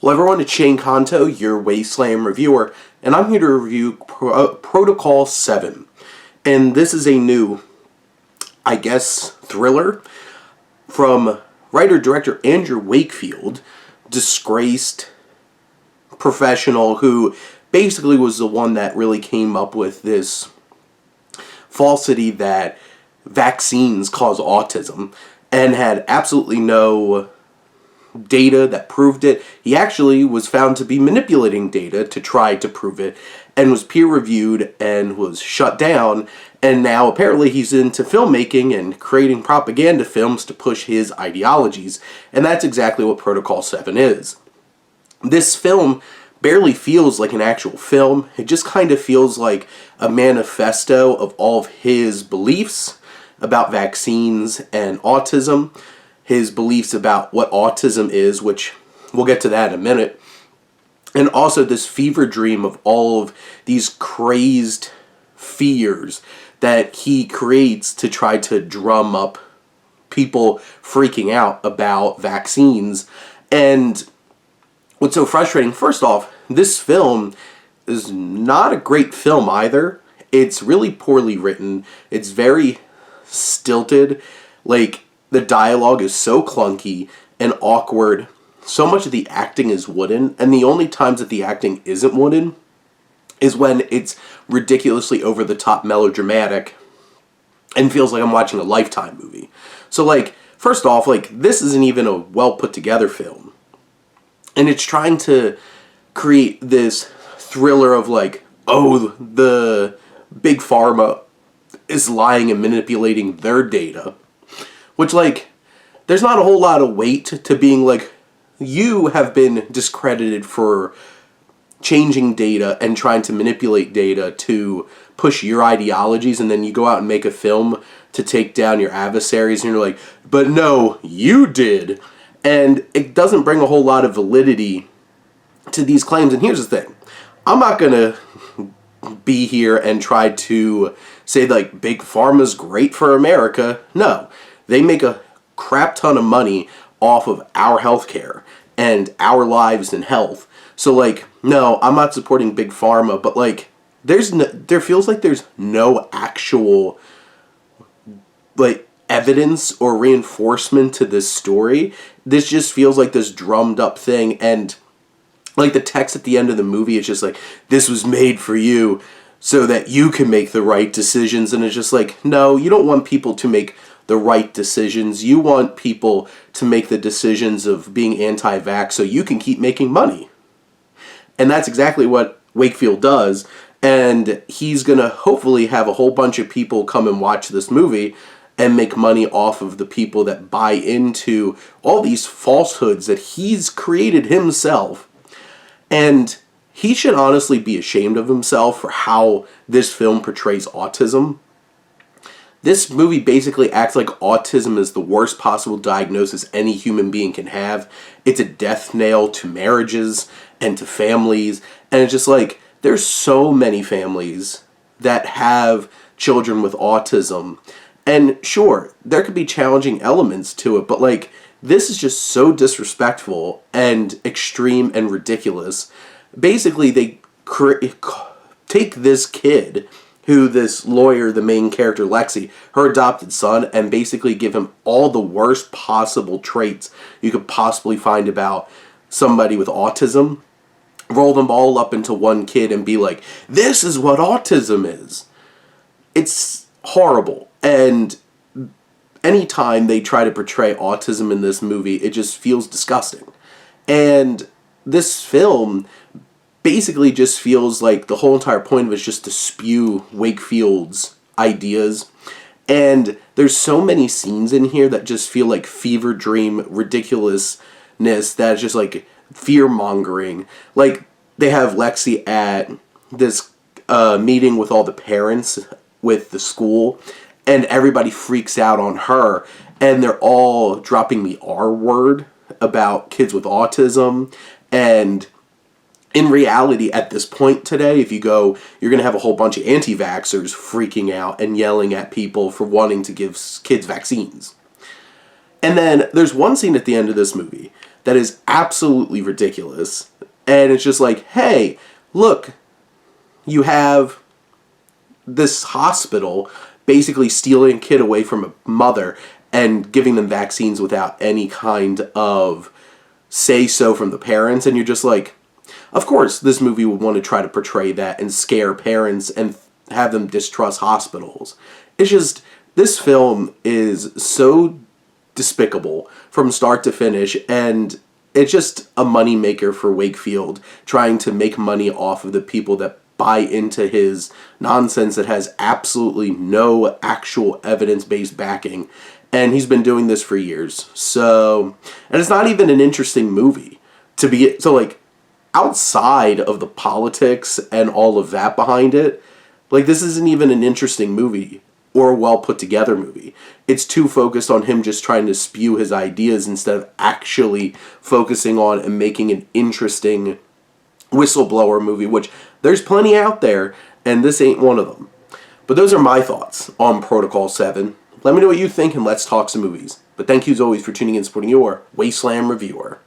Hello everyone, it's Shane Kanto, your Wasteland reviewer, and I'm here to review Protocol-7. And this is a new, thriller from writer-director Andrew Wakefield, disgraced professional who basically was the one that really came up with this falsity that vaccines cause autism, and had absolutely no data that proved it. He actually was found to be manipulating data to try to prove it, and was peer-reviewed and was shut down, and now apparently he's into filmmaking and creating propaganda films to push his ideologies, and that's exactly what Protocol-7 is. This film barely feels like an actual film. It just kind of feels like a manifesto of all of his beliefs about vaccines and autism, his beliefs about what autism is, which we'll get to that in a minute, and also this fever dream of all of these crazed fears that he creates to try to drum up people freaking out about vaccines. And what's so frustrating, first off, this film is not a great film either. It's really poorly written. It's very stilted. Like, the dialogue is so clunky and awkward. So much of the acting is wooden, and the only times that the acting isn't wooden is when it's ridiculously over-the-top melodramatic and feels like I'm watching a Lifetime movie. So, first off, this isn't even a well-put-together film. And it's trying to create this thriller of, the big pharma is lying and manipulating their data. Which, there's not a whole lot of weight to being you have been discredited for changing data and trying to manipulate data to push your ideologies, and then you go out and make a film to take down your adversaries, and you're like, but no, you did. And it doesn't bring a whole lot of validity to these claims. And here's the thing. I'm not going to be here and try to say, Big Pharma's great for America. No. They make a crap ton of money off of our healthcare and our lives and health. So, no, I'm not supporting Big Pharma, but, there feels like there's no actual, evidence or reinforcement to this story. This just feels like this drummed up thing, and, the text at the end of the movie is just this was made for you so that you can make the right decisions, and it's just no, you don't want people to make the right decisions. You want people to make the decisions of being anti-vax so you can keep making money. And that's exactly what Wakefield does, and he's going to hopefully have a whole bunch of people come and watch this movie and make money off of the people that buy into all these falsehoods that he's created himself. And he should honestly be ashamed of himself for how this film portrays autism. This movie basically acts like autism is the worst possible diagnosis any human being can have. It's a death knell to marriages and to families. And it's just there's so many families that have children with autism. And sure, there could be challenging elements to it, but this is just so disrespectful and extreme and ridiculous. Basically, they take this kid, who this lawyer, the main character, Lexi, her adopted son, and basically give him all the worst possible traits you could possibly find about somebody with autism, roll them all up into one kid and be like, this is what autism is. It's horrible. And anytime they try to portray autism in this movie, it just feels disgusting. And this film basically just feels like the whole entire point of it is just to spew Wakefield's ideas. And there's so many scenes in here that just feel like fever dream ridiculousness that's just fear-mongering. They have Lexi at this meeting with all the parents with the school, and everybody freaks out on her, and they're all dropping the R word about kids with autism. And in reality, at this point today, if you go, you're going to have a whole bunch of anti-vaxxers freaking out and yelling at people for wanting to give kids vaccines. And then there's one scene at the end of this movie that is absolutely ridiculous. And it's just like, hey, look, you have this hospital basically stealing a kid away from a mother and giving them vaccines without any kind of say-so from the parents. And you're just like, of course, this movie would want to try to portray that and scare parents and have them distrust hospitals. It's just, this film is so despicable from start to finish, and it's just a moneymaker for Wakefield, trying to make money off of the people that buy into his nonsense that has absolutely no actual evidence-based backing. And he's been doing this for years. So, and it's not even an interesting movie to be, so like, outside of the politics and all of that behind it, like, this isn't even an interesting movie or a well put together movie. It's too focused on him just trying to spew his ideas instead of actually focusing on and making an interesting whistleblower movie, which there's plenty out there, and this ain't one of them. But those are my thoughts on Protocol-7. Let me know what you think, and let's talk some movies. But thank you as always for tuning in and supporting your Wasteland reviewer.